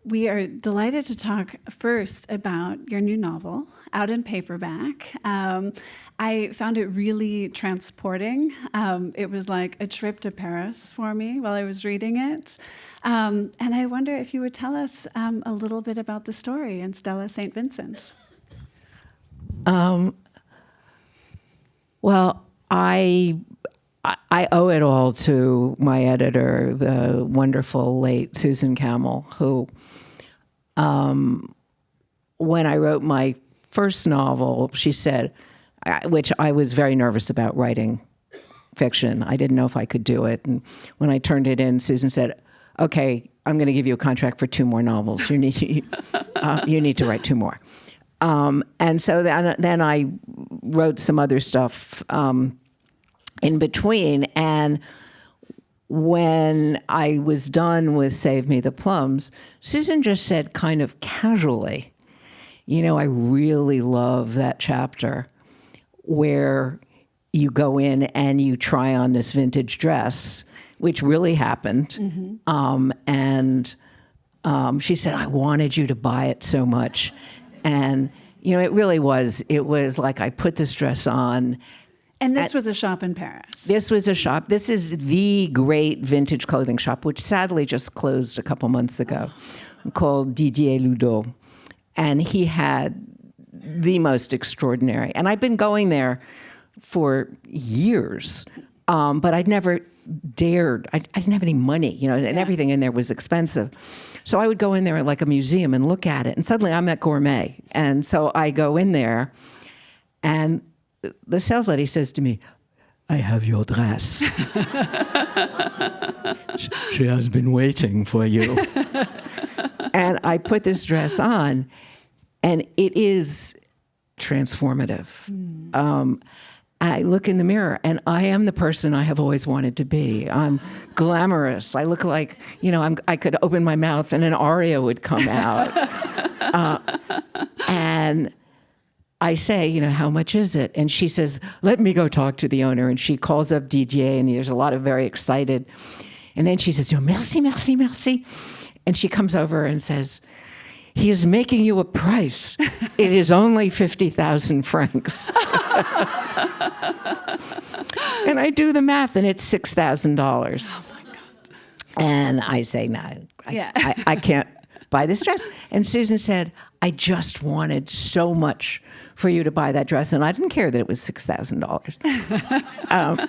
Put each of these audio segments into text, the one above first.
we are delighted to talk first about your new novel, out in paperback. I found it really transporting. It was like a trip to Paris for me while I was reading it. And I wonder if you would tell us a little bit about the story in Stella St. Vincent. Well, I owe it all to my editor, the wonderful late Susan Campbell, who, when I wrote my first novel, she said, which I was very nervous about writing fiction. I didn't know if I could do it. And when I turned it in, Susan said, okay, I'm going to give you a contract for 2 more novels. You need to write 2 more. And so then I wrote some other stuff in between. And when I was done with Save Me the Plums, Susan just said kind of casually, I really love that chapter where you go in and you try on this vintage dress, which really happened. Mm-hmm. And she said, I wanted you to buy it so much. And, it was like I put this dress on. And this was a shop in Paris. This was a shop. This is the great vintage clothing shop, which sadly just closed a couple months ago, called Didier Ludo. And he had the most extraordinary. And I've been going there for years, but I'd never dared. I didn't have any money, and everything in there was expensive. So I would go in there like a museum and look at it. And suddenly I'm at Gourmet. And so I go in there, and the sales lady says to me, I have your dress. She has been waiting for you. And I put this dress on, and it is transformative. I look in the mirror, and I am the person I have always wanted to be. I'm glamorous. I look like, I could open my mouth and an aria would come out. And I say, how much is it? And she says, let me go talk to the owner. And she calls up DJ, and there's a lot of very excited. And then she says, merci, merci, merci. And she comes over and says, he is making you a price. It is only 50,000 francs. And I do the math, and it's $6,000. Oh, my God. And I say, no, I can't buy this dress. And Susan said, I just wanted so much for you to buy that dress, and I didn't care that it was $6,000.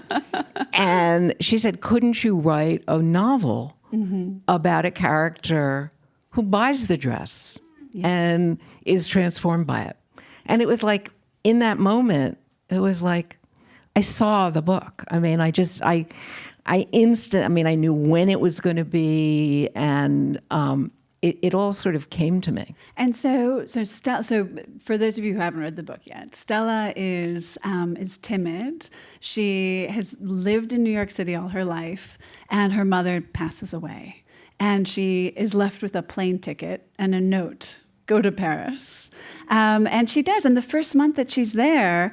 And she said, couldn't you write a novel about a character who buys the dress and is transformed by it? And it was like, in that moment, it was like, I saw the book. I mean, I knew when it was going to be, and it all sort of came to me. And so for those of you who haven't read the book yet, Stella is timid. She has lived in New York City all her life, and her mother passes away. And she is left with a plane ticket and a note, go to Paris. And she does. And the first month that she's there,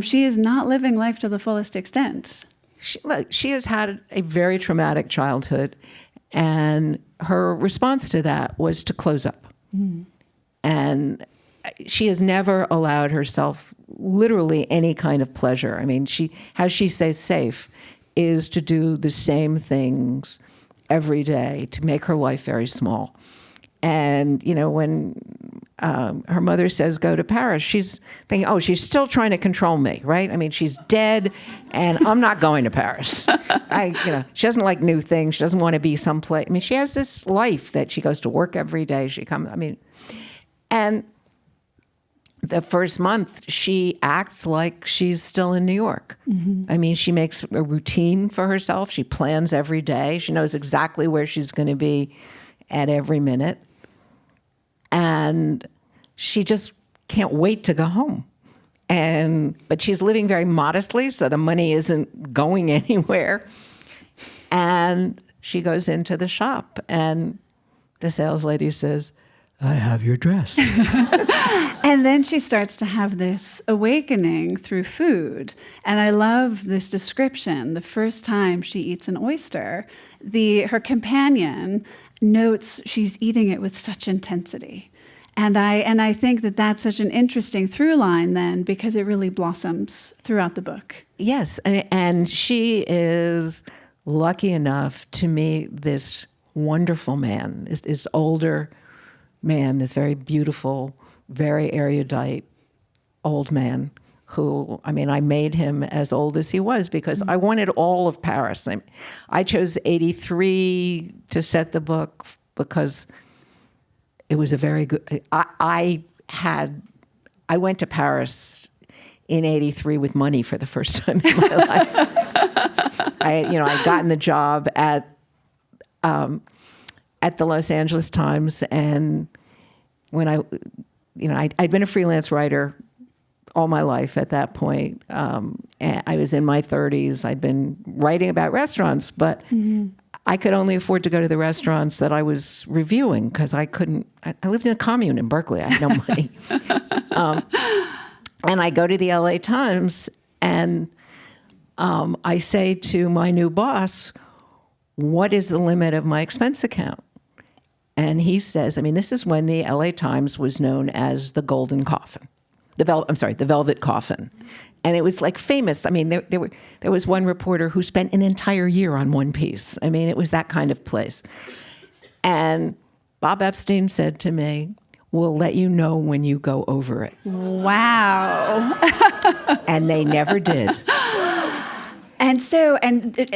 she is not living life to the fullest extent. She has had a very traumatic childhood, and her response to that was to close up. And she has never allowed herself literally any kind of pleasure. I mean, how she stays safe is to do the same things every day to make her life very small. And, when her mother says, go to Paris, she's thinking, oh, she's still trying to control me, right? I mean, she's dead, and I'm not going to Paris. She doesn't like new things. She doesn't want to be someplace. I mean, she has this life that she goes to work every day. And the first month, she acts like she's still in New York. I mean, she makes a routine for herself. She plans every day. She knows exactly where she's going to be at every minute. And she just can't wait to go home. But she's living very modestly, so the money isn't going anywhere. And she goes into the shop, and the sales lady says, I have your dress. And then she starts to have this awakening through food. And I love this description. The first time she eats an oyster, her companion notes she's eating it with such intensity. And I think that that's such an interesting through line then, because it really blossoms throughout the book. Yes, and she is lucky enough to meet this wonderful man, this older man, this very beautiful, very erudite old man who, I made him as old as he was because I wanted all of Paris. I chose 83 to set the book because it was a very good, I went to Paris in 83 with money for the first time in my life. I'd gotten the job at the Los Angeles Times, and when I'd been a freelance writer all my life at that point. And I was in my 30s. I'd been writing about restaurants, but I could only afford to go to the restaurants that I was reviewing because I lived in a commune in Berkeley. I had no money. And I go to the LA Times and I say to my new boss, what is the limit of my expense account? And he says, this is when the LA Times was known as the Golden Coffin. The Velvet Coffin. And it was like famous. There was one reporter who spent an entire year on one piece. It was that kind of place. And Bob Epstein said to me, we'll let you know when you go over it. Wow. And they never did. And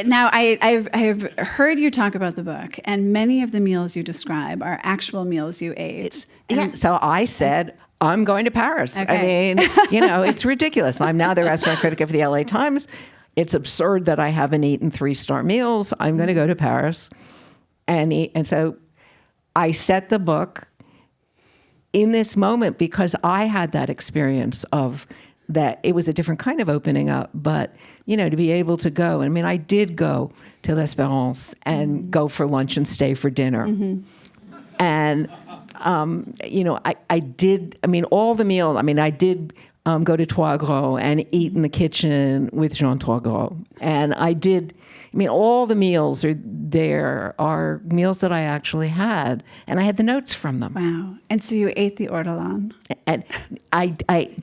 now I've heard you talk about the book, and many of the meals you describe are actual meals you ate. Yeah. So I said, I'm going to Paris. Okay. It's ridiculous. I'm now the restaurant critic of the LA Times. It's absurd that I haven't eaten 3-star meals. I'm going to go to Paris and eat. And so I set the book in this moment because I had that experience of that. It was a different kind of opening up, but to be able to go. I did go to L'Espérance and go for lunch and stay for dinner. And I did, all the meals, I did go to Trois Gros and eat in the kitchen with Jean Trois Gros. And I did, all the meals are meals that I actually had. And I had the notes from them. Wow. And so you ate the ortolan. And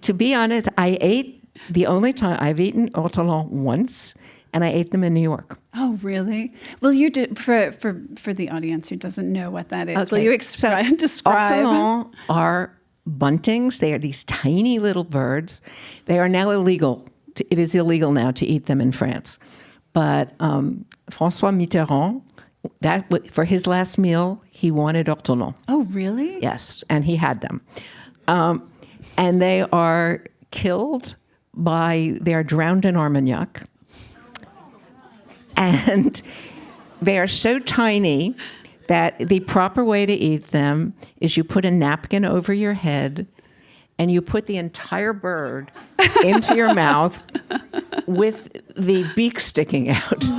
to be honest, I ate the only time I've eaten ortolan once, and I ate them in New York. Oh, really? Well, you did for the audience who doesn't know what that is. Okay. Will you describe? Ortolans are buntings. They are these tiny little birds. They are now illegal. It is illegal now to eat them in France. But François Mitterrand, for his last meal, he wanted ortolans. Oh, really? Yes, and he had them. And they are killed they are drowned in Armagnac. And they are so tiny that the proper way to eat them is you put a napkin over your head and you put the entire bird into your mouth with the beak sticking out.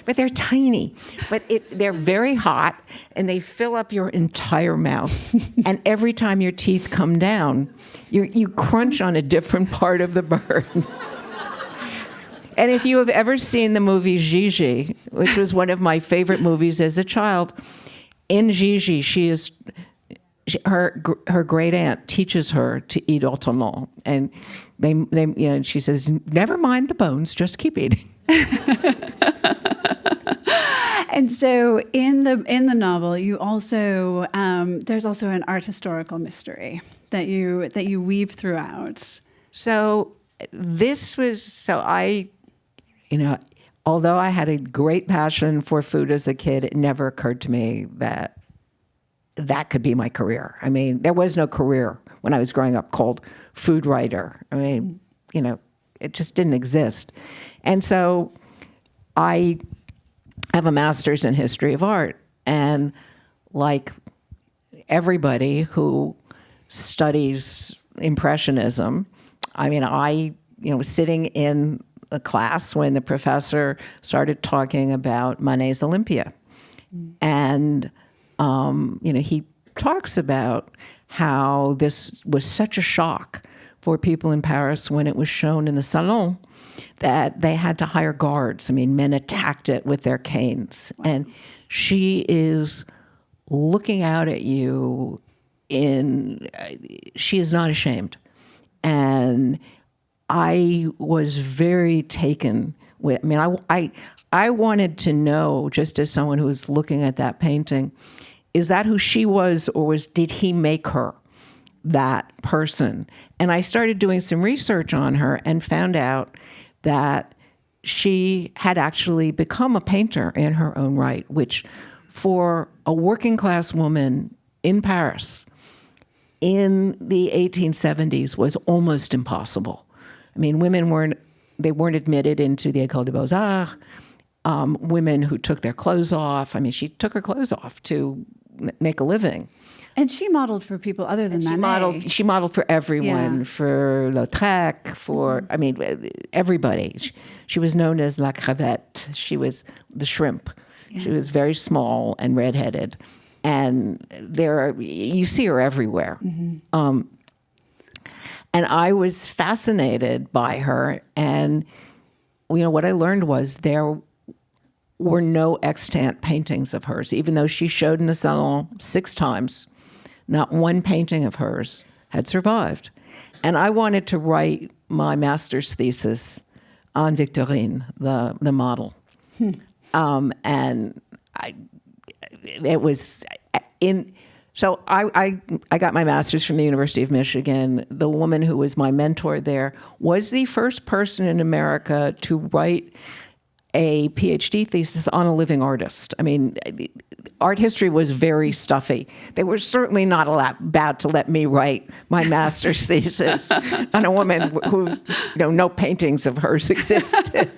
But they're tiny. But they're very hot, and they fill up your entire mouth. And every time your teeth come down, you crunch on a different part of the bird. And if you have ever seen the movie Gigi, which was one of my favorite movies as a child, in Gigi, her great aunt teaches her to eat ortolan, and she says, "Never mind the bones, just keep eating." And so in the novel, you also there's also an art historical mystery that you weave throughout. So although I had a great passion for food as a kid, it never occurred to me that could be my career. There was no career when I was growing up called food writer. It just didn't exist. And so I have a master's in history of art. And like everybody who studies Impressionism, I was sitting in a class when the professor started talking about Monet's Olympia. And, he talks about how this was such a shock for people in Paris when it was shown in the Salon that they had to hire guards. I mean, men attacked it with their canes. Wow. And she is looking out at you she is not ashamed. And I was very taken with, I wanted to know, just as someone who was looking at that painting, is that who she was, or did he make her that person? And I started doing some research on her and found out that she had actually become a painter in her own right, which for a working class woman in Paris in the 1870s was almost impossible. I mean, women weren't admitted into the École des Beaux-Arts. Women who took their clothes off. I mean, she took her clothes off to make a living. And she modeled for people other than Manet. She modeled for everyone, for Lautrec, for, everybody. She was known as La Crevette. She was the shrimp. Yeah. She was very small and redheaded. And you see her everywhere. Mm-hmm. And I was fascinated by her. And, what I learned was there were no extant paintings of hers, even though she showed in the Salon 6 times. Not one painting of hers had survived. And I wanted to write my master's thesis on Victorine, the model. And so I got my master's from the University of Michigan. The woman who was my mentor there was the first person in America to write a PhD thesis on a living artist. I mean, art history was very stuffy. They were certainly not about to let me write my master's thesis on a woman whose, no paintings of hers existed.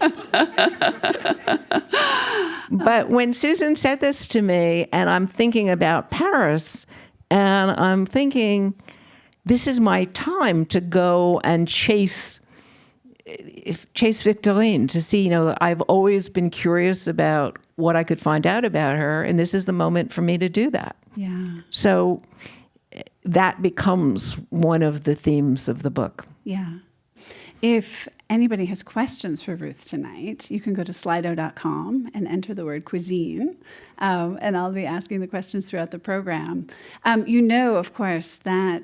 But when Susan said this to me, and I'm thinking about Paris, and I'm thinking, this is my time to go and chase Victorine, to see, I've always been curious about what I could find out about her, and this is the moment for me to do that. Yeah. So that becomes one of the themes of the book. Yeah. If anybody has questions for Ruth tonight, you can go to slido.com and enter the word cuisine, and I'll be asking the questions throughout the program. Of course, that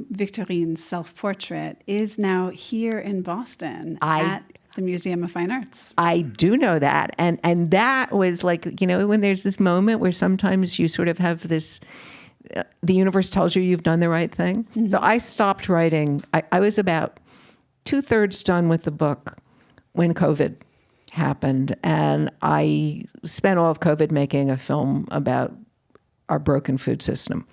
Victorine's self-portrait is now here in Boston at the Museum of Fine Arts. I do know that, and that was like, when there's this moment where sometimes you sort of have this, the universe tells you you've done the right thing. Mm-hmm. So I stopped writing. I was about 2/3 done with the book when COVID happened, and I spent all of COVID making a film about our broken food system,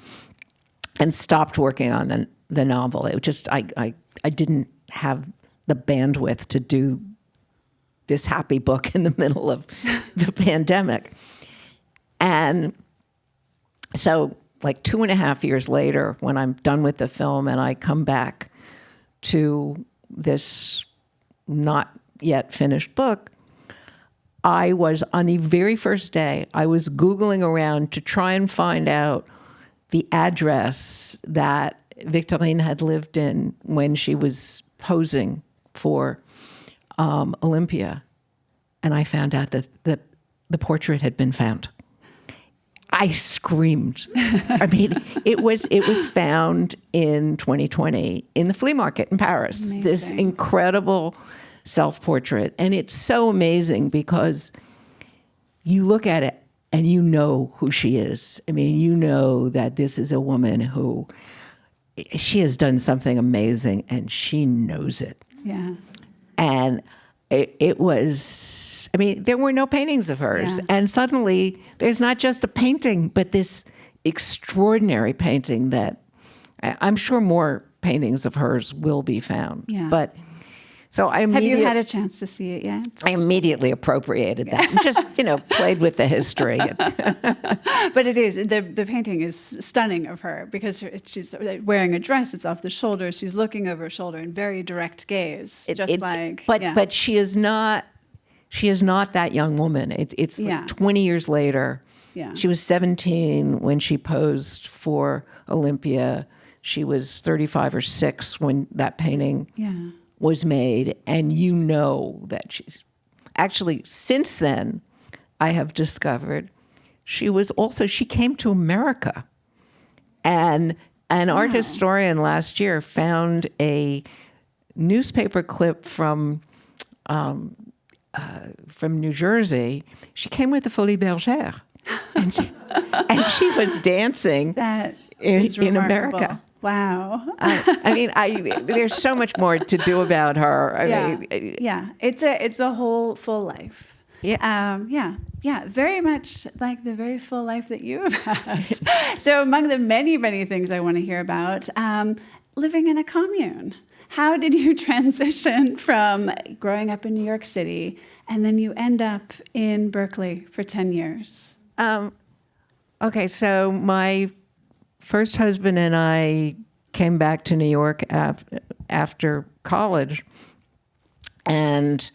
and stopped working on the novel. It just I didn't have the bandwidth to do this happy book in the middle of the pandemic, and so like 2.5 years later, when I'm done with the film and I come back to this not yet finished book, I was, on the very first day, I was Googling around to try and find out the address that Victorine had lived in when she was posing for Olympia. And I found out that the portrait had been found. I screamed. I mean, it was found in 2020 in the flea market in Paris. Amazing. This incredible self-portrait. And it's so amazing because you look at it and you know who she is. I mean, you know that this is a woman who, she has done something amazing and she knows it. Yeah. And it was, there were no paintings of hers. Yeah. And suddenly there's not just a painting, but this extraordinary painting that I'm sure more paintings of hers will be found. Yeah. But so have you had a chance to see it yet? I immediately appropriated that and just, played with the history. But it is, the painting is stunning of her because she's wearing a dress, it's off the shoulders, she's looking over her shoulder in very direct gaze, But she is not that young woman. It's like 20 years later. Yeah. She was 17 when she posed for Olympia. She was 35 or 6 when that painting Yeah. was made. And you know that she's actually, since then, I have discovered she came to America. And an art historian last year found a newspaper clip from New Jersey. She came with the Folies Bergère, and she was dancing in America. Wow. There's so much more to do about her. It's a whole full life. Yeah. Very much like the very full life that you have had. So among the many, many things I want to hear about, living in a commune. How did you transition from growing up in New York City and then you end up in Berkeley for 10 years? Okay, so my first husband and I came back to New York after college, and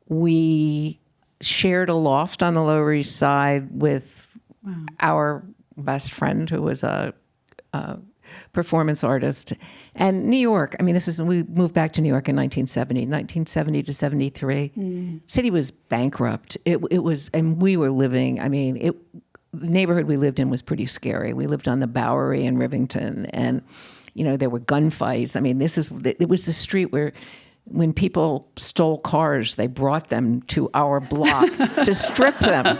we shared a loft on the Lower East Side with our best friend, who was a performance artist. And New York, we moved back to New York in 1970 to 73. City was bankrupt. It was, and we were living, the neighborhood we lived in was pretty scary. We lived on the Bowery in Rivington, and, there were gunfights. It was the street where when people stole cars, they brought them to our block to strip them.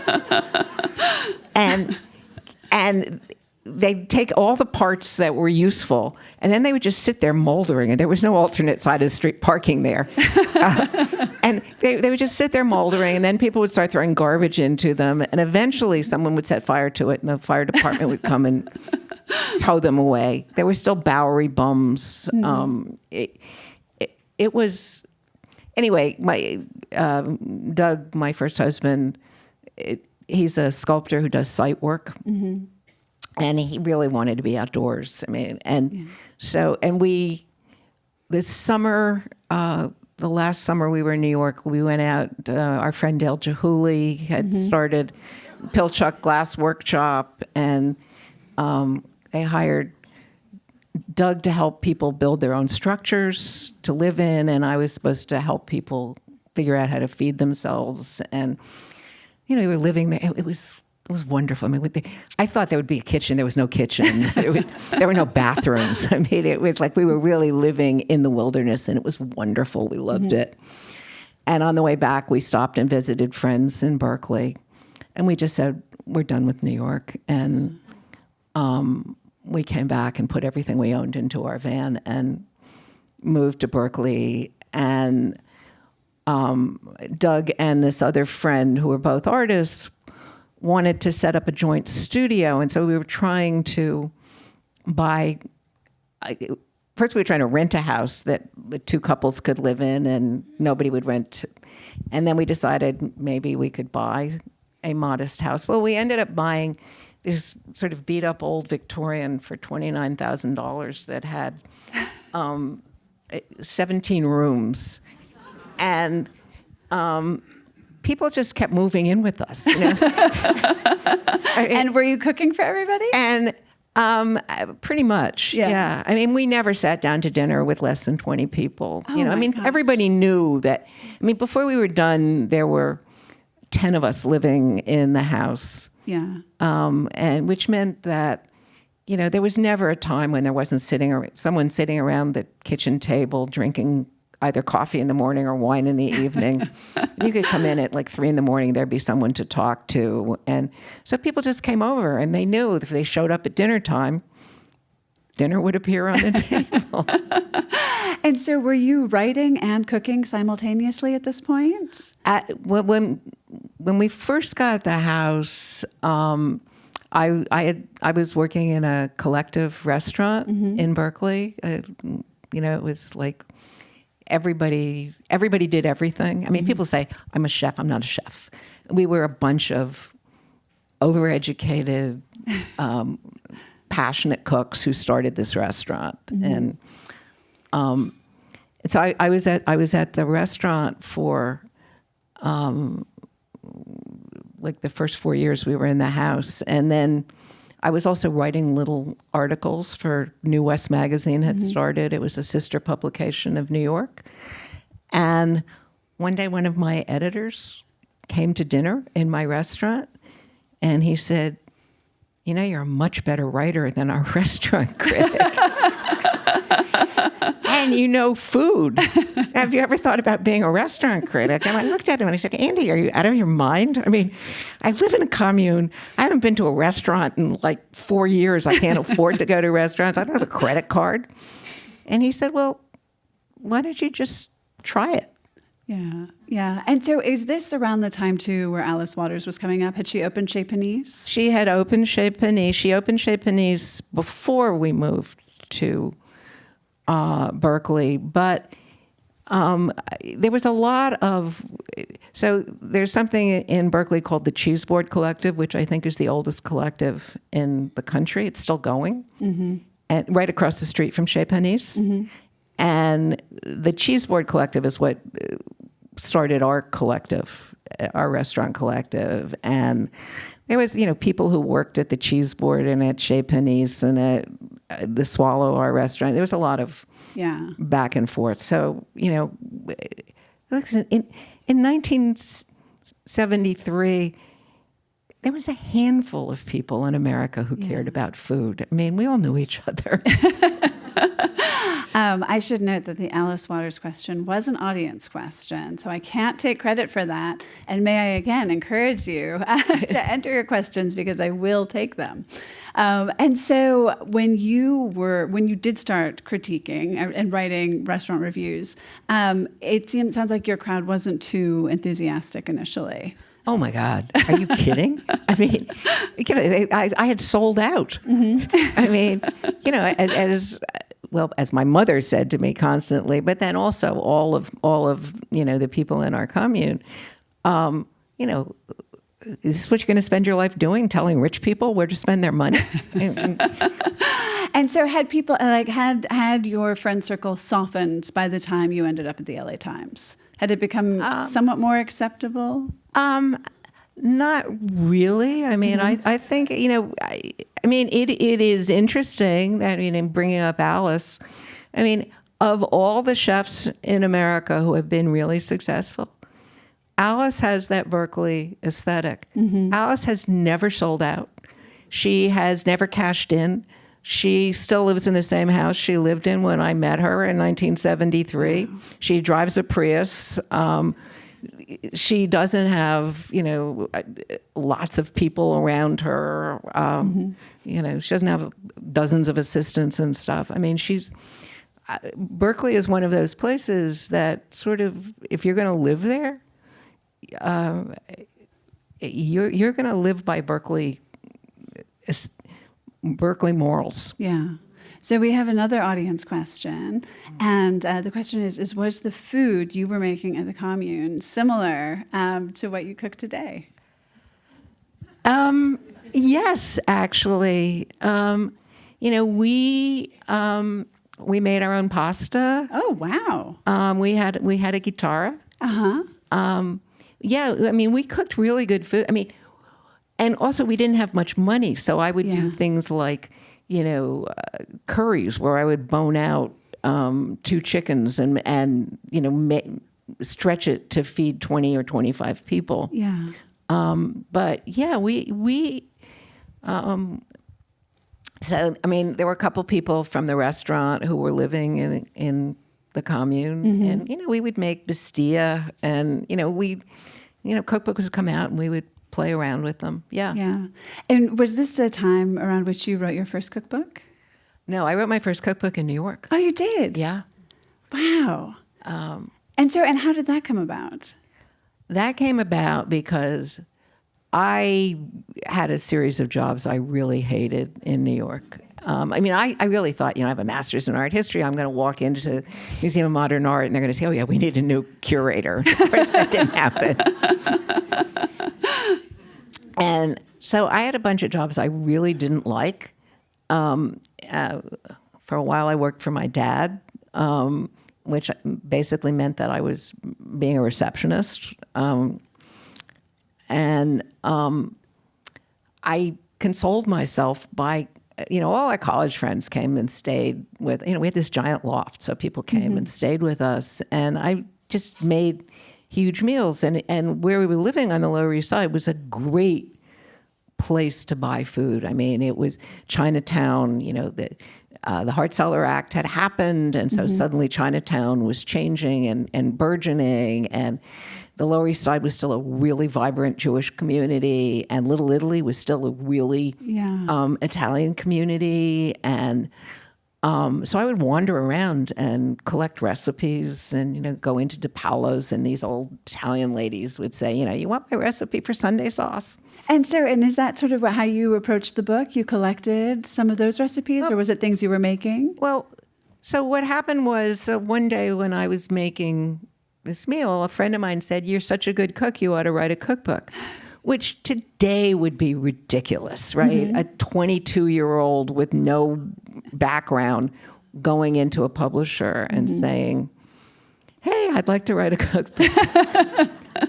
And they'd take all the parts that were useful, and then they would just sit there moldering, and there was no alternate side of the street parking there. And they would just sit there moldering, and then people would start throwing garbage into them, and eventually someone would set fire to it, and the fire department would come and tow them away. There were still Bowery bums. It was, anyway, Doug, my first husband, he's a sculptor who does site work. Mm-hmm. And he really wanted to be outdoors. This summer, the last summer we were in New York, we went out, our friend Dale Jahuli had started Pilchuck Glass Workshop, and they hired Doug to help people build their own structures to live in, and I was supposed to help people figure out how to feed themselves. And, we were living there. It was wonderful. I thought there would be a kitchen. There was no kitchen. There were no bathrooms. It was like we were really living in the wilderness, and it was wonderful. We loved it. And on the way back, we stopped and visited friends in Berkeley, and we just said, we're done with New York. And we came back and put everything we owned into our van and moved to Berkeley. And Doug and this other friend, who were both artists, wanted to set up a joint studio. And so we were trying to first we were trying to rent a house that the two couples could live in and nobody would rent. And then we decided maybe we could buy a modest house. Well, we ended up buying this sort of beat up old Victorian for $29,000 that had 17 rooms. And people just kept moving in with us. And were you cooking for everybody? And pretty much, yeah. We never sat down to dinner with less than 20 people. Gosh. Everybody knew that. Before we were done, there were 10 of us living in the house. Yeah. And which meant that, there was never a time when there wasn't someone sitting around the kitchen table drinking either coffee in the morning or wine in the evening. You could come in at like 3 a.m, there'd be someone to talk to. And so people just came over, and they knew if they showed up at dinner time, dinner would appear on the table. And so were you writing and cooking simultaneously at this point? When we first got the house, I was working in a collective restaurant in Berkeley. It was like everybody did everything. People say, I'm a chef. I'm not a chef. We were a bunch of overeducated, passionate cooks who started this restaurant. And so I was at the restaurant for like the first 4 years we were in the house. And then I was also writing little articles for New West Magazine had started. It was a sister publication of New York. And one day, one of my editors came to dinner in my restaurant, and he said, "You know, you're a much better writer than our restaurant critic. And you know food. Have you ever thought about being a restaurant critic?" And I looked at him and I said, "Andy, are you out of your mind? I mean, I live in a commune. I haven't been to a restaurant in like 4 years. I can't afford to go to restaurants. I don't have a credit card." And he said, "Well, why don't you just try it?" Yeah, yeah. And so is this around the time, too, where Alice Waters was coming up? Had she opened Chez Panisse? She had opened Chez Panisse. She opened Chez Panisse before we moved to Berkeley, but there was a lot of, so there's something in Berkeley called the Cheese Board Collective, which I think is the oldest collective in the country. It's still going, and right across the street from Chez Panisse. And the Cheese Board Collective is what started our collective, our restaurant collective. And there was, people who worked at the Cheese Board and at Chez Panisse and at the Swallow, our restaurant. There was a lot of back and forth. So, in 1973, there was a handful of people in America who cared about food. I mean, we all knew each other. I should note that the Alice Waters question was an audience question, so I can't take credit for that. And may I again encourage you to enter your questions because I will take them. And so when you did start critiquing and writing restaurant reviews, sounds like your crowd wasn't too enthusiastic initially. Oh my God! Are you kidding? I mean, I had sold out. I mean, as my mother said to me constantly, but then also all of the people in our commune, is this what you're going to spend your life doing? Telling rich people where to spend their money? And so had people had your friend circle softened by the time you ended up at the LA Times? Had it become somewhat more acceptable? Not really. I mean, I think, it is interesting that, in bringing up Alice, of all the chefs in America who have been really successful, Alice has that Berkeley aesthetic. Alice has never sold out. She has never cashed in. She still lives in the same house she lived in when I met her in 1973. Wow. She drives a Prius. She doesn't have, lots of people around her. She doesn't have dozens of assistants and stuff. I mean, Berkeley is one of those places that sort of, if you're going to live there, you're going to live by Berkeley morals. Yeah. So we have another audience question, and the question is was the food you were making at the commune similar to what you cook today? Yes, actually. We made our own pasta. Oh, wow. We had a guitarra. We cooked really good food. And also we didn't have much money, so I would do things like, curries where I would bone out 2 chickens and stretch it to feed 20 or 25 people. Yeah. So there were a couple people from the restaurant who were living in the commune, and we would make bistilla, and cookbooks would come out and we would play around with them. Yeah. And was this the time around which you wrote your first cookbook? No, I wrote my first cookbook in New York. Oh, you did? Yeah. Wow. And how did that come about? That came about because I had a series of jobs I really hated in New York. I really thought, I have a master's in art history. I'm going to walk into the Museum of Modern Art and they're going to say, oh yeah, we need a new curator. Of course, that didn't happen. And so I had a bunch of jobs I really didn't like. For a while, I worked for my dad, which basically meant that I was being a receptionist. I consoled myself by, all our college friends came and stayed with, we had this giant loft. So people came and stayed with us. And I just made huge meals. And where we were living on the Lower East Side was a great place to buy food. I mean, it was Chinatown, the Hart-Celler Act had happened, and so suddenly Chinatown was changing and burgeoning, and the Lower East Side was still a really vibrant Jewish community, and Little Italy was still a really Italian community. And so I would wander around and collect recipes and, go into DePaolo's, and these old Italian ladies would say, you want my recipe for Sunday sauce? And so, is that sort of how you approached the book? You collected some of those recipes, or was it things you were making? Well, so what happened was one day when I was making this meal, a friend of mine said, "You're such a good cook, you ought to write a cookbook," which today would be ridiculous, right? A 22-year-old with no background going into a publisher and saying, "Hey, I'd like to write a cookbook."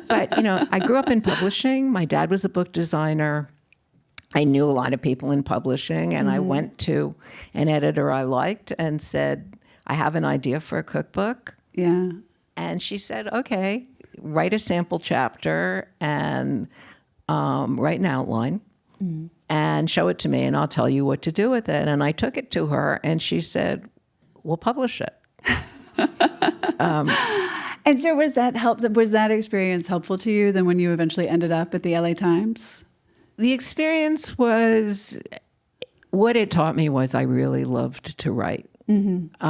But, I grew up in publishing. My dad was a book designer. I knew a lot of people in publishing, and I went to an editor I liked and said, "I have an idea for a cookbook." Yeah. And she said, "Okay, write a sample chapter and write an outline and show it to me, and I'll tell you what to do with it." And I took it to her, and she said, "We'll publish it." And so was that experience helpful to you then when you eventually ended up at the LA Times? The experience was, what it taught me was I really loved to write. And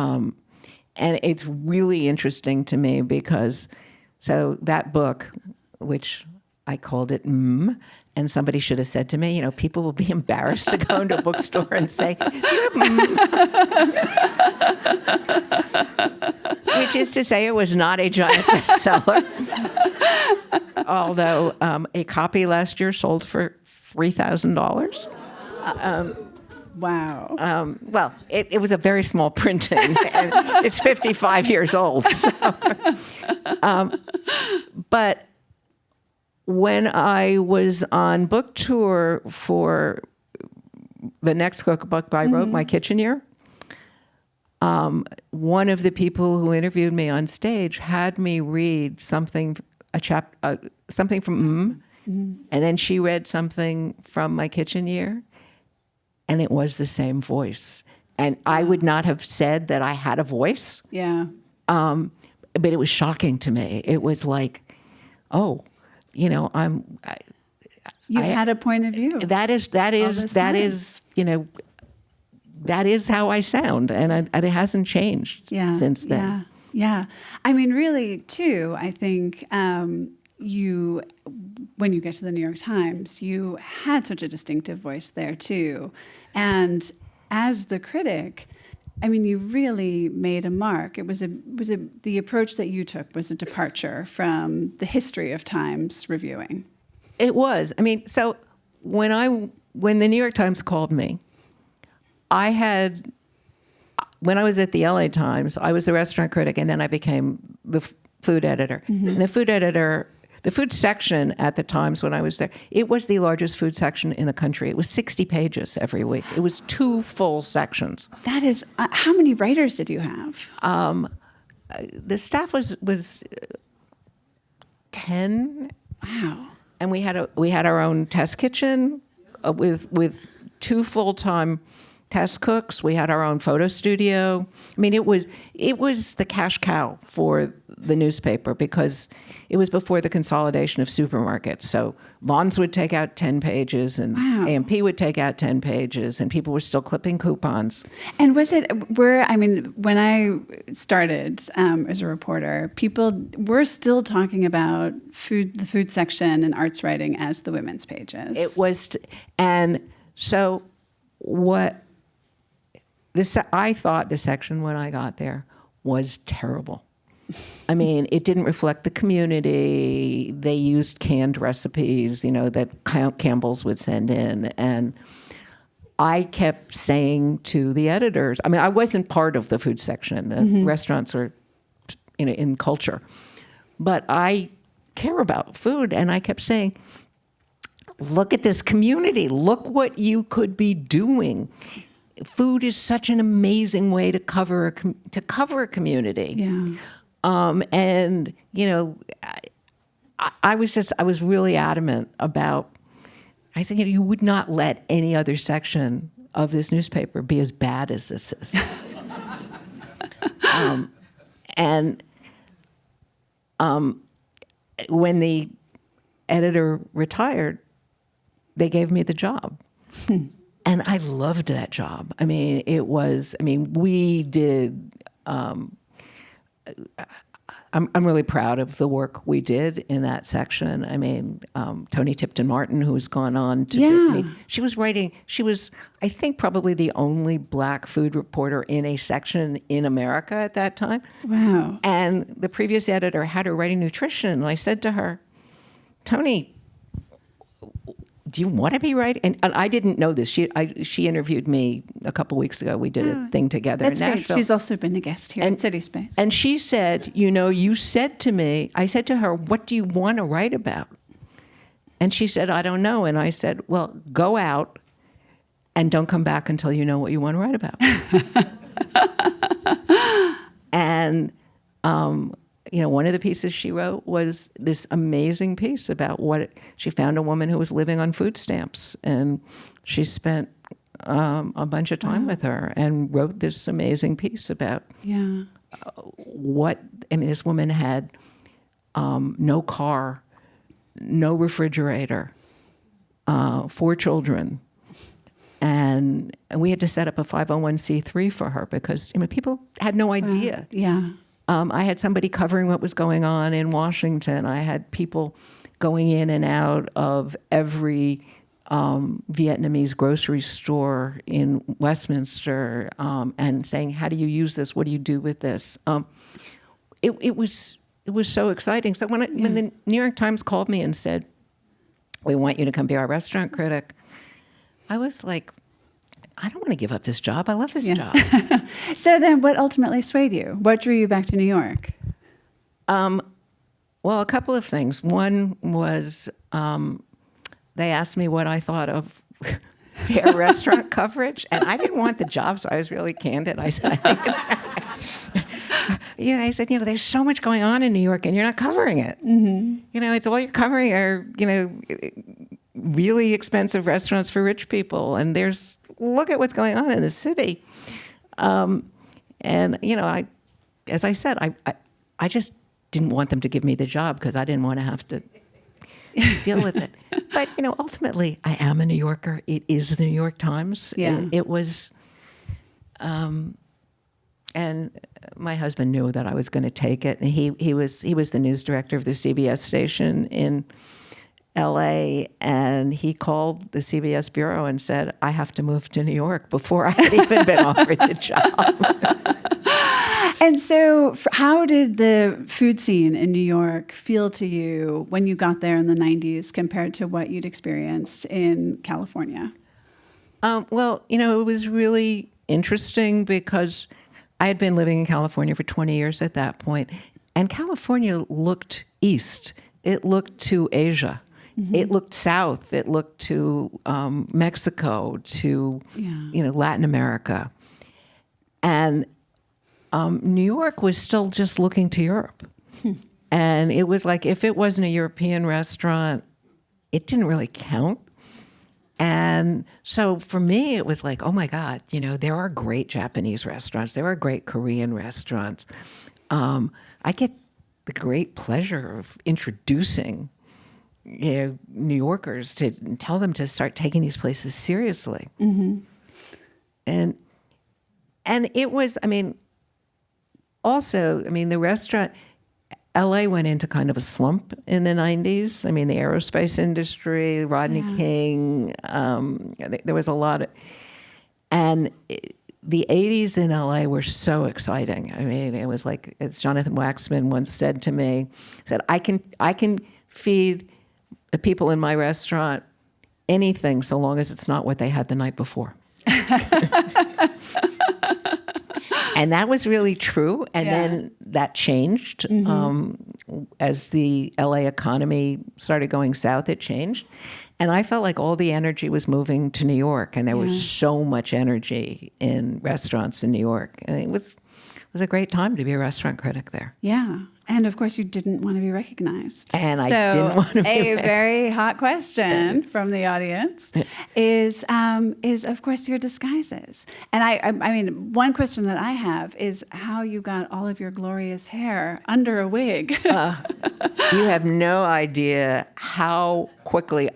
it's really interesting to me because, so that book, which I called it and somebody should have said to me, people will be embarrassed to go into a bookstore and say, which is to say it was not a giant bestseller. Although a copy last year sold for $3,000. Wow. Well, it was a very small printing. And it's 55 years old. So. But when I was on book tour for the next cookbook I wrote, My Kitchen Year, one of the people who interviewed me on stage had me read something from and then she read something from My Kitchen Year, and it was the same voice. And I would not have said that I had a voice. Yeah. But it was shocking to me. It was like, oh, You've had a point of view. That is how I sound, and it hasn't changed since then. Yeah. I mean, really, too, I think when you get to the New York Times, you had such a distinctive voice there, too. And as the critic, I mean, you really made a mark. The approach that you took was a departure from the history of Times reviewing. It was. I mean, so when the New York Times called me, when I was at the LA Times, I was the restaurant critic, and then I became the food editor. And the food section at the Times when I was there, it was the largest food section in the country. It was 60 pages every week. It was 2 full sections. That is, how many writers did you have? The staff was 10. Wow. And we had our own test kitchen with 2 full-time test cooks. We had our own photo studio. I mean, it was the cash cow for the newspaper because it was before the consolidation of supermarkets. So Vons would take out 10 pages and AMP would take out 10 pages, and people were still clipping coupons. And when I started as a reporter, people were still talking about the food section and arts writing as the women's pages. It was, and so what I thought the section when I got there was terrible. I mean, it didn't reflect the community. They used canned recipes, that Campbell's would send in. And I kept saying to the editors, I mean, I wasn't part of the food section. The restaurants are, in culture. But I care about food. And I kept saying, look at this community. Look what you could be doing. Food is such an amazing way to cover a community. Yeah. And I was really adamant about. I said, you would not let any other section of this newspaper be as bad as this is. When the editor retired, they gave me the job. And I loved that job. We did, I'm really proud of the work we did in that section. Toni Tipton-Martin, who's gone on to be, she was, I think, probably the only Black food reporter in a section in America at that time. Wow. And the previous editor had her writing nutrition. And I said to her, Toni, do you want to be writing? And I didn't know this. She interviewed me a couple weeks ago. We did a thing together in Nashville. That's great. She's also been a guest here at CitySpace. And she said, you said to me, I said to her, what do you want to write about? And she said, I don't know. And I said, well, go out and don't come back until you know what you want to write about. And one of the pieces she wrote was this amazing piece about she found a woman who was living on food stamps, and she spent a bunch of time with her and wrote this amazing piece about this woman had no car, no refrigerator, 4 children. And we had to set up a 501c3 for her because people had no idea. Yeah. I had somebody covering what was going on in Washington. I had people going in and out of every Vietnamese grocery store in Westminster and saying, how do you use this? What do you do with this? It was so exciting. So when the New York Times called me and said, we want you to come be our restaurant critic, I was like, I don't want to give up this job. I love this job. So then what ultimately swayed you? What drew you back to New York? Well, a couple of things. One was they asked me what I thought of their restaurant coverage, and I didn't want the job, so I was really candid. I said, there's so much going on in New York, and you're not covering it. Mm-hmm. It's all you're covering are, really expensive restaurants for rich people, and look at what's going on in the city. As I said, I just didn't want them to give me the job because I didn't want to have to deal with it. But, ultimately, I am a New Yorker. It is the New York Times. Yeah. It was, and my husband knew that I was going to take it. And he was the news director of the CBS station in LA, and he called the CBS bureau and said, I have to move to New York before I had even been offered the job. And so how did the food scene in New York feel to you when you got there in the 90s compared to what you'd experienced in California? It was really interesting because I had been living in California for 20 years at that point, and California looked east. It looked to Asia. Mm-hmm. It looked south. It looked to Mexico, to Latin America, and New York was still just looking to Europe. And it was like if it wasn't a European restaurant, it didn't really count. And so for me, it was like, oh my God, there are great Japanese restaurants. There are great Korean restaurants. I get the great pleasure of introducing New Yorkers to tell them to start taking these places seriously. Mm-hmm. And it was, the restaurant, LA went into kind of a slump in the 90s. The aerospace industry, Rodney King, there was a lot of, and the 80s in LA were so exciting. It was like, as Jonathan Waxman once said to me, said, I can feed the people in my restaurant anything so long as it's not what they had the night before. And that was really true. And then that changed. As the LA economy started going south, it changed. And I felt like all the energy was moving to New York, and there was so much energy in restaurants in New York. And it was a great time to be a restaurant critic there. Yeah. And of course, you didn't want to be recognized. And I didn't want to be a very hot question from the audience is of course your disguises. And I mean, one question that I have is how you got all of your glorious hair under a wig. You have no idea how quickly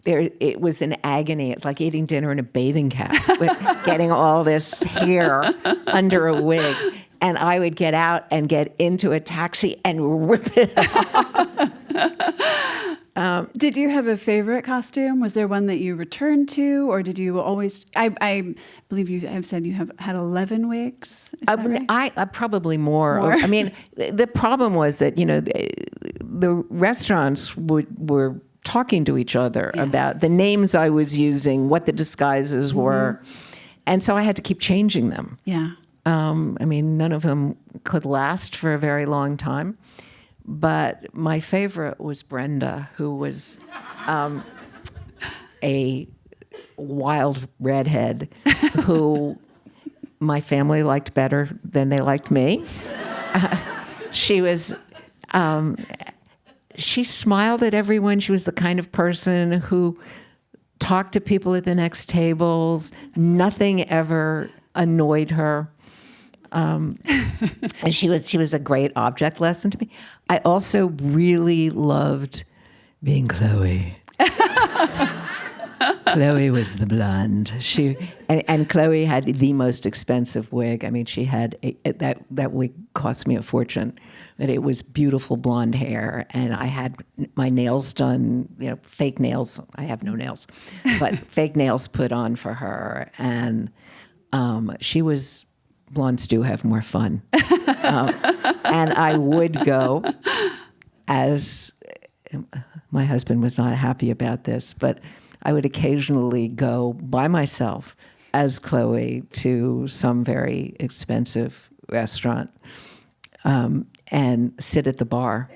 it was an agony. It's like eating dinner in a bathing cap with getting all this hair under a wig. And I would get out and get into a taxi and rip it off. Did you have a favorite costume? Was there one that you returned to, or did you always? I believe you have said you have had 11 wigs. Is that right? I probably more. I mean, the problem was that the restaurants were talking to each other about the names I was using, what the disguises were, and so I had to keep changing them. Yeah. I mean, none of them could last for a very long time. But my favorite was Brenda, who was a wild redhead who my family liked better than they liked me. She smiled at everyone. She was the kind of person who talked to people at the next tables. Nothing ever annoyed her. And she was a great object lesson to me. I also really loved being Chloe. Chloe was the blonde. And Chloe had the most expensive wig. I mean, she had that wig cost me a fortune. But it was beautiful blonde hair, and I had my nails done, fake nails. I have no nails, but fake nails put on for her, and she was. Blondes do have more fun. And I would go as, my husband was not happy about this, but I would occasionally go by myself as Chloe to some very expensive restaurant and sit at the bar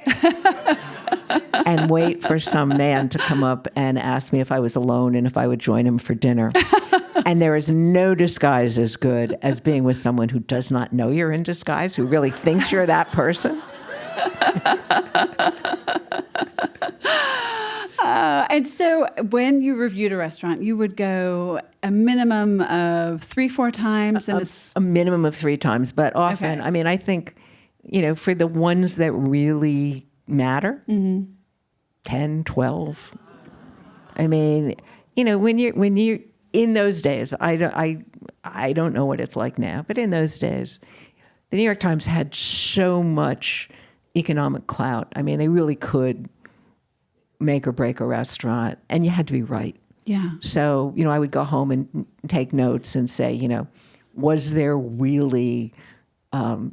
and wait for some man to come up and ask me if I was alone and if I would join him for dinner. And there is no disguise as good as being with someone who does not know you're in disguise, who really thinks you're that person. And so when you reviewed a restaurant, you would go a minimum of 3-4 times? A minimum of 3 times, but often, I mean, I think, for the ones that really matter, 10, 12. I mean, when you're in those days, I don't know what it's like now, but in those days, the New York Times had so much economic clout. I mean, they really could make or break a restaurant, and you had to be right. Yeah. So, I would go home and take notes and say, was there really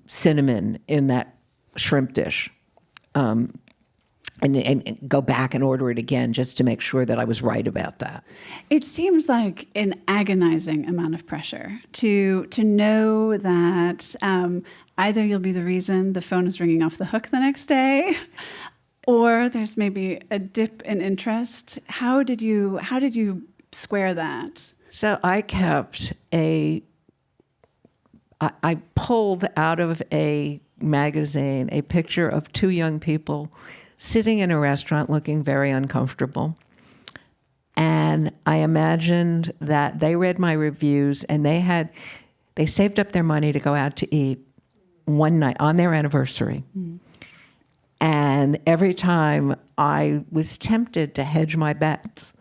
cinnamon in that shrimp dish? And go back and order it again just to make sure that I was right about that. It seems like an agonizing amount of pressure to know that either you'll be the reason the phone is ringing off the hook the next day, or there's maybe a dip in interest. How did you square that? So I pulled out of a magazine a picture of 2 young people sitting in a restaurant looking very uncomfortable. And I imagined that they read my reviews and they saved up their money to go out to eat one night on their anniversary. And every time I was tempted to hedge my bets,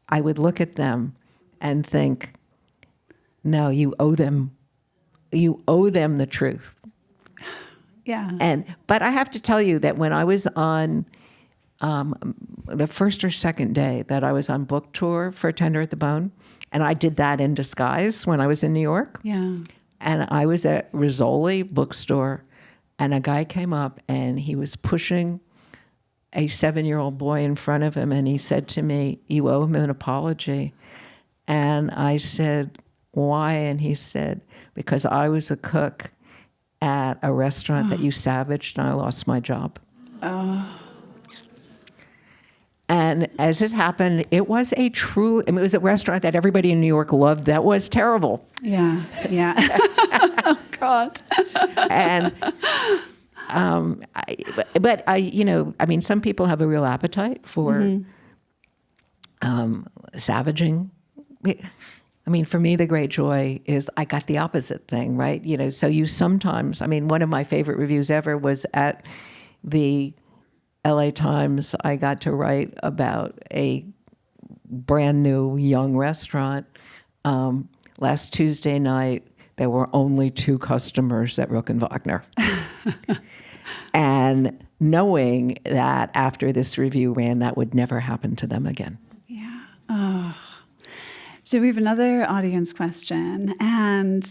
I would look at them and think, no, you owe them the truth. Yeah. But I have to tell you that when I was on the first or second day that I was on book tour for Tender at the Bone, and I did that in disguise when I was in New York. Yeah. And I was at Rizzoli bookstore, and a guy came up and he was pushing a 7-year-old boy in front of him, and he said to me, "You owe him an apology." And I said, "Why?" And he said, "Because I was a cook at a restaurant that you savaged, and I lost my job." And as it happened, it was it was a restaurant that everybody in New York loved. That was terrible. Yeah. Oh, God. And, some people have a real appetite for savaging. I mean, for me, the great joy is I got the opposite thing, right? So you sometimes, one of my favorite reviews ever was at the LA Times. I got to write about a brand new young restaurant. Last Tuesday night, there were only 2 customers at Rook and Wagner. And knowing that after this review ran, that would never happen to them again. Yeah. Oh. So we have another audience question. And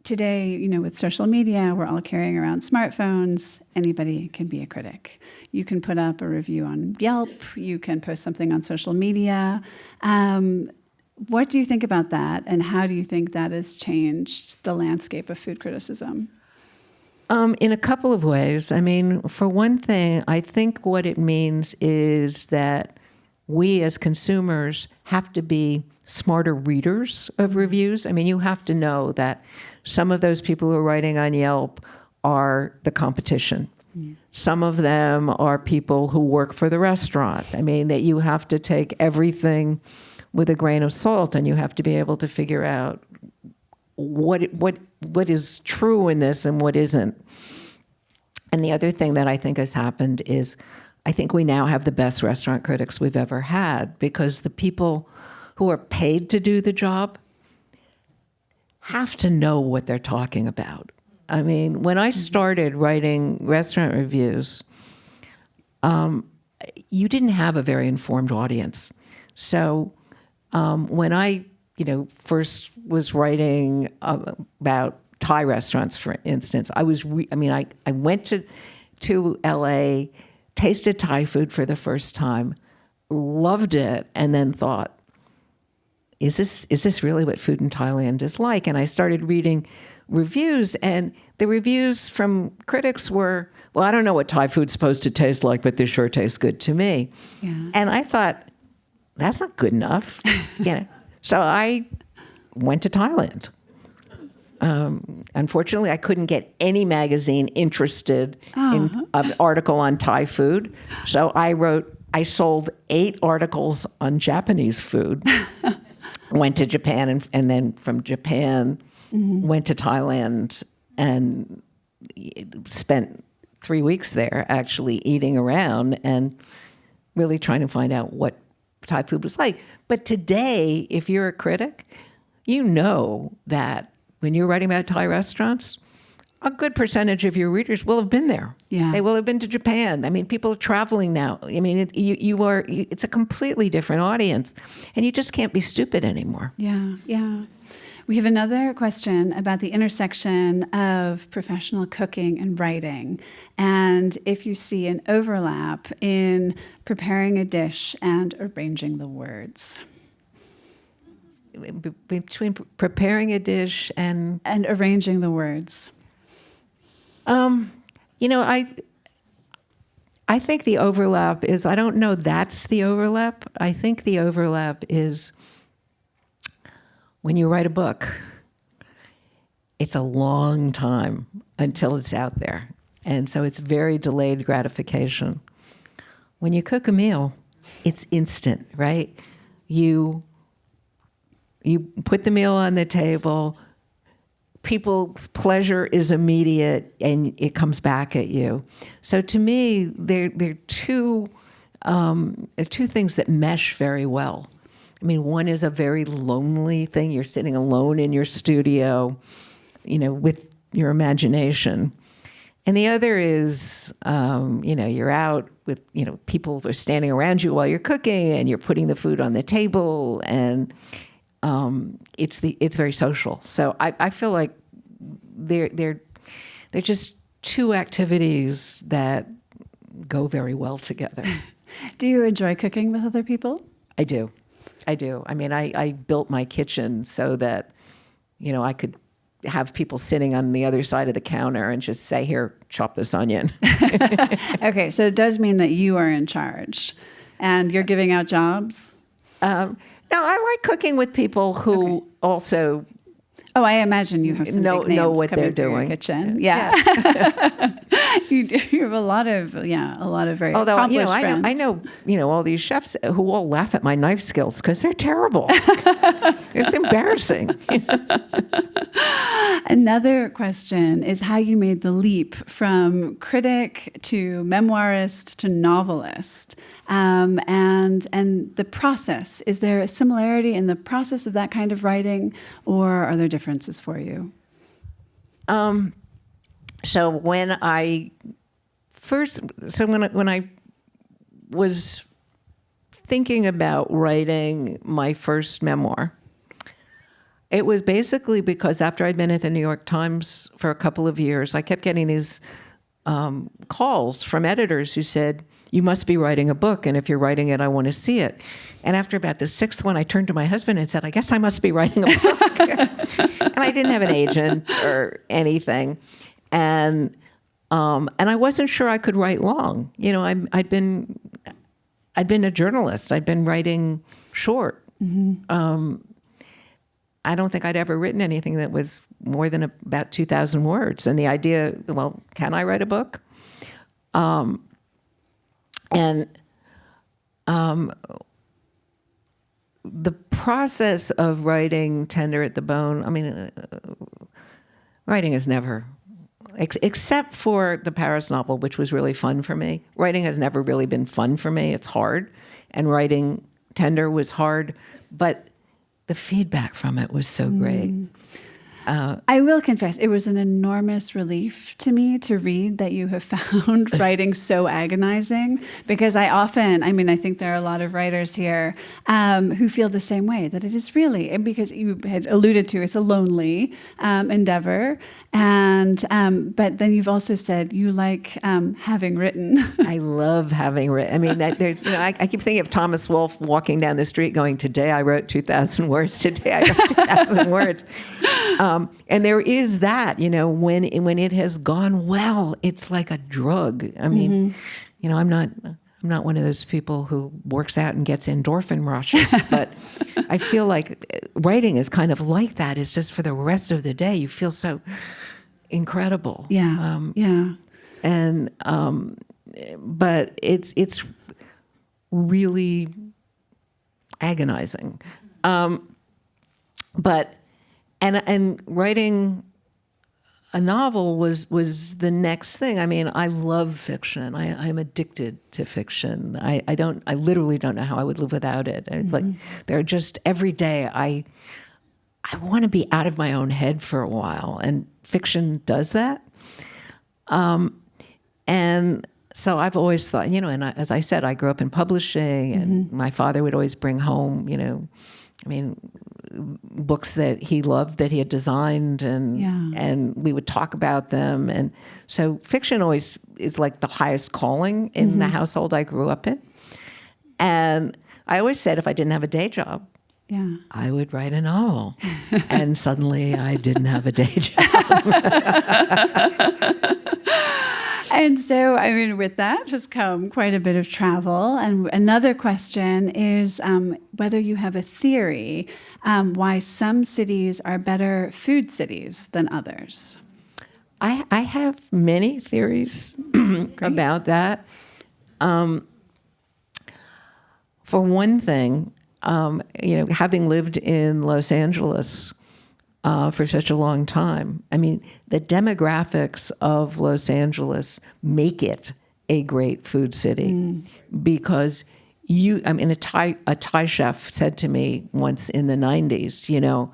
today, with social media, we're all carrying around smartphones. Anybody can be a critic. You can put up a review on Yelp. You can post something on social media. What do you think about that? And how do you think that has changed the landscape of food criticism? In a couple of ways. For one thing, I think what it means is that we as consumers have to be smarter readers of reviews. You have to know that some of those people who are writing on Yelp are the competition. Some of them are people who work for the restaurant. That you have to take everything with a grain of salt, and you have to be able to figure out what is true in this and what isn't. And the other thing that I think has happened is I think we now have the best restaurant critics we've ever had, because the people who are paid to do the job have to know what they're talking about. When I started writing restaurant reviews, you didn't have a very informed audience. So when I first was writing about Thai restaurants, for instance, I went to LA, tasted Thai food for the first time, loved it, and then thought, is this really what food in Thailand is like? And I started reading reviews, and the reviews from critics were, well, I don't know what Thai food's supposed to taste like, but this sure tastes good to me. Yeah. And I thought, that's not good enough. So I went to Thailand. Unfortunately, I couldn't get any magazine interested in an article on Thai food. So I sold 8 articles on Japanese food, went to Japan, and then from Japan, went to Thailand and spent 3 weeks there actually eating around and really trying to find out what Thai food was like. But today, if you're a critic, you know that when you're writing about Thai restaurants, a good percentage of your readers will have been there. Yeah. They will have been to Japan. People are traveling now. It's a completely different audience, and you just can't be stupid anymore. Yeah. We have another question about the intersection of professional cooking and writing, and if you see an overlap in preparing a dish and arranging the words. Between preparing a dish and arranging the words. I think the overlap is, I don't know that's the overlap. I think the overlap is when you write a book, it's a long time until it's out there. And so it's very delayed gratification. When you cook a meal, it's instant, right? You put the meal on the table, people's pleasure is immediate, and it comes back at you. So to me, they're two things that mesh very well. One is a very lonely thing. You're sitting alone in your studio, with your imagination. And the other is, you're out with, people are standing around you while you're cooking, and you're putting the food on the table, and it's very social. So I feel like they're just two activities that go very well together. Do you enjoy cooking with other people? I do. I built my kitchen so that, I could have people sitting on the other side of the counter and just say, here, chop this onion. Okay, so it does mean that you are in charge and you're giving out jobs? No, I like cooking with people who also Oh, I imagine you have some big names know what coming they're through your doing. kitchen. Yeah. You do. You have a lot of very Although, accomplished friends. I know, all these chefs who all laugh at my knife skills because they're terrible. It's embarrassing. Another question is how you made the leap from critic to memoirist to novelist, and the process. Is there a similarity in the process of that kind of writing, or are there differences for you? So when I was thinking about writing my first memoir, it was basically because after I'd been at the New York Times for a couple of years, I kept getting these calls from editors who said, you must be writing a book, and if you're writing it, I want to see it. And after about the sixth one, I turned to my husband and said, I guess I must be writing a book. And I didn't have an agent or anything. And I wasn't sure I could write long. I'd been a journalist. I'd been writing short. Mm-hmm. I don't think I'd ever written anything that was more than about 2,000 words. And the idea, well, can I write a book? The process of writing Tender at the Bone, writing is never, except for the Paris novel, which was really fun for me. Writing has never really been fun for me. It's hard. And writing Tender was hard, but the feedback from it was so great. I will confess, it was an enormous relief to me to read that you have found writing so agonizing, because I think there are a lot of writers here who feel the same way, that it is really, because you had alluded to, it's a lonely endeavor. And but then you've also said you like having written. I love having written. I keep thinking of Thomas Wolfe walking down the street going, today I wrote 2,000 words. Today I wrote 2,000 words. And there is that, when it has gone well, it's like a drug. I'm not one of those people who works out and gets endorphin rushes, but I feel like writing is kind of like that. It's just for the rest of the day. You feel so incredible. Yeah. But it's really agonizing. And writing a novel was the next thing. I love fiction. I'm addicted to fiction. I literally don't know how I would live without it. It's like there are just every day I want to be out of my own head for a while, and fiction does that. And so I've always thought, as I said, I grew up in publishing, and my father would always bring home, books that he loved, that he had designed, and we would talk about them. And so fiction always is like the highest calling in the household I grew up in. And I always said if I didn't have a day job, I would write a novel. And suddenly I didn't have a day job. And so, with that has come quite a bit of travel. And another question is whether you have a theory why some cities are better food cities than others. I have many theories about that. For one thing, having lived in Los Angeles for such a long time, the demographics of Los Angeles make it a great food city because a Thai chef said to me once in the 90s,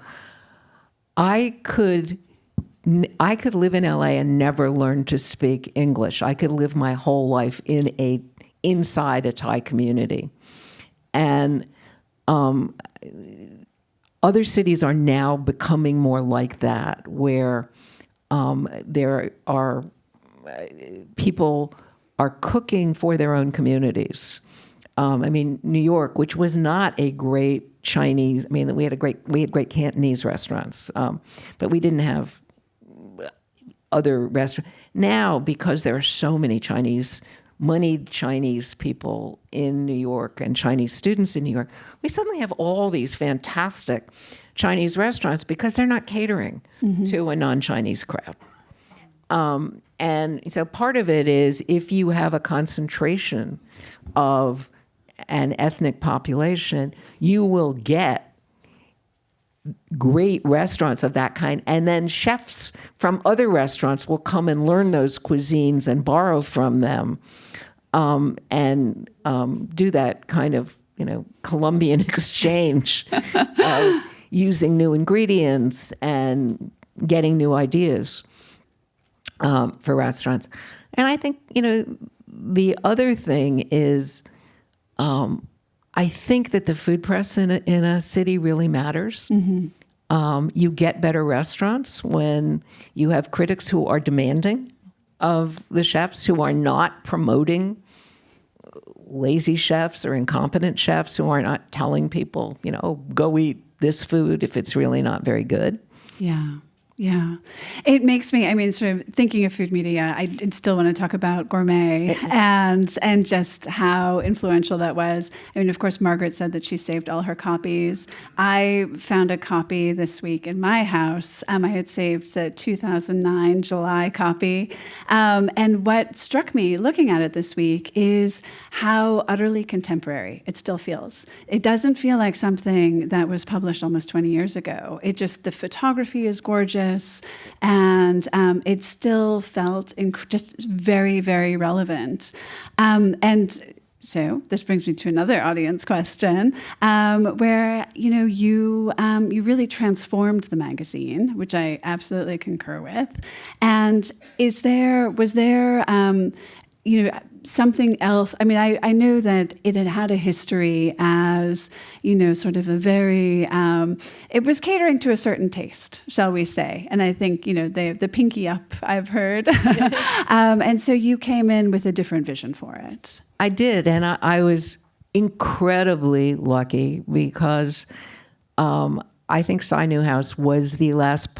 I could live in LA and never learn to speak English. I could live my whole life inside a Thai community. And other cities are now becoming more like that, where there are people are cooking for their own communities. New York, which was not a great Chinese. I mean, we had great Cantonese restaurants, but we didn't have other restaurants. Now, because there are so many moneyed Chinese people in New York and Chinese students in New York, we suddenly have all these fantastic Chinese restaurants because they're not catering to a non-Chinese crowd. And so part of it is if you have a concentration of an ethnic population, you will get great restaurants of that kind, and then chefs from other restaurants will come and learn those cuisines and borrow from them, and do that kind of Colombian exchange of using new ingredients and getting new ideas for restaurants. And I think the other thing is, I think that the food press in a city really matters. You get better restaurants when you have critics who are demanding of the chefs, who are not promoting lazy chefs or incompetent chefs, who are not telling people, go eat this food if it's really not very good. Yeah. Yeah. It makes me, sort of thinking of food media, I still want to talk about Gourmet and just how influential that was. Of course, Margaret said that she saved all her copies. I found a copy this week in my house. I had saved the 2009 July copy. And what struck me looking at it this week is how utterly contemporary it still feels. It doesn't feel like something that was published almost 20 years ago. The photography is gorgeous. And it still felt just very, very relevant. And so this brings me to another audience question, where you really transformed the magazine, which I absolutely concur with. And was there something else? I know that it had a history as, sort of a very, it was catering to a certain taste, shall we say. And I think, the pinky up, I've heard. And so you came in with a different vision for it. I did, and I was incredibly lucky because I think Cy Newhouse was the last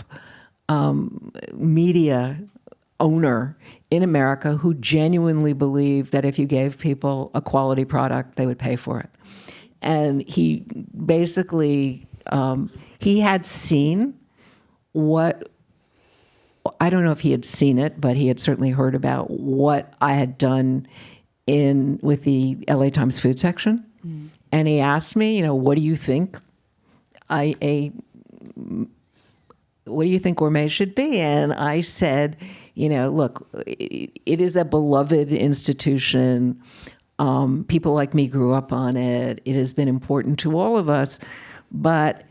media owner in America who genuinely believed that if you gave people a quality product, they would pay for it. And he basically, he had seen what, I don't know if he had seen it, but he had certainly heard about what I had done with the LA Times food section. And he asked me, what do you think what do you think Gourmet should be? And I said, look, it is a beloved institution. People like me grew up on it. It has been important to all of us. But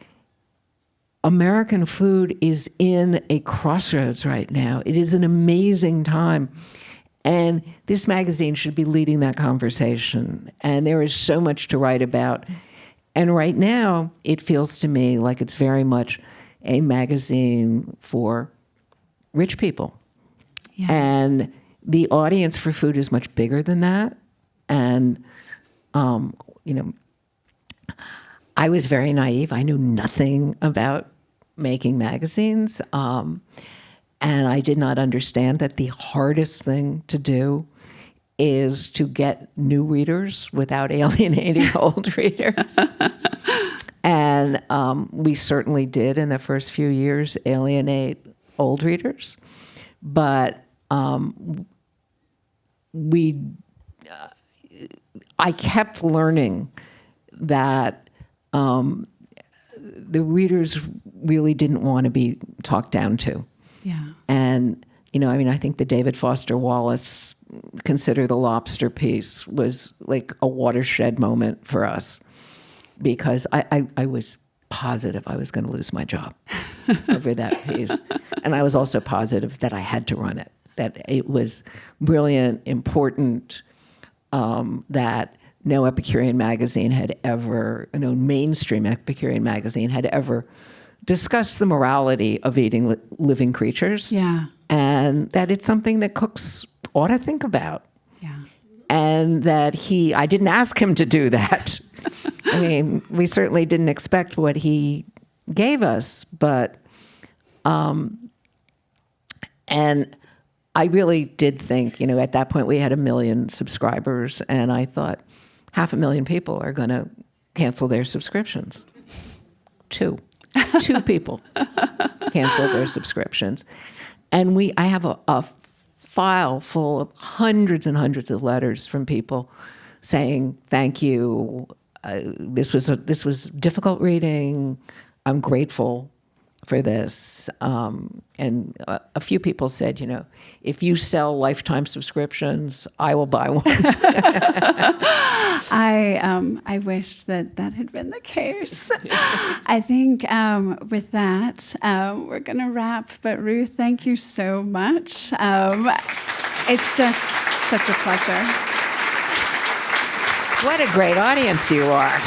American food is in a crossroads right now. It is an amazing time. And this magazine should be leading that conversation. And there is so much to write about. And right now, it feels to me like it's very much a magazine for rich people. Yeah. And the audience for food is much bigger than that. And, I was very naive. I knew nothing about making magazines. And I did not understand that the hardest thing to do is to get new readers without alienating old readers. And we certainly did in the first few years alienate old readers. But I kept learning that the readers really didn't want to be talked down to. Yeah. And, I think the David Foster Wallace Consider the Lobster piece was like a watershed moment for us because I was positive I was going to lose my job over that piece. And I was also positive that I had to run it, that it was brilliant, important, that no Epicurean magazine had ever, no mainstream Epicurean magazine had ever discussed the morality of eating living creatures. Yeah. And that it's something that cooks ought to think about. Yeah. And that I didn't ask him to do that. I mean, we certainly didn't expect what he gave us, but, and I really did think, at that point we had 1 million subscribers, and I thought 500,000 people are going to cancel their subscriptions. Two people canceled their subscriptions. And I have a file full of hundreds and hundreds of letters from people saying, thank you. This was difficult reading. I'm grateful for this. And a few people said, if you sell lifetime subscriptions, I will buy one. I wish that had been the case. I think with that, we're going to wrap. But Ruth, thank you so much. It's just such a pleasure. What a great audience you are.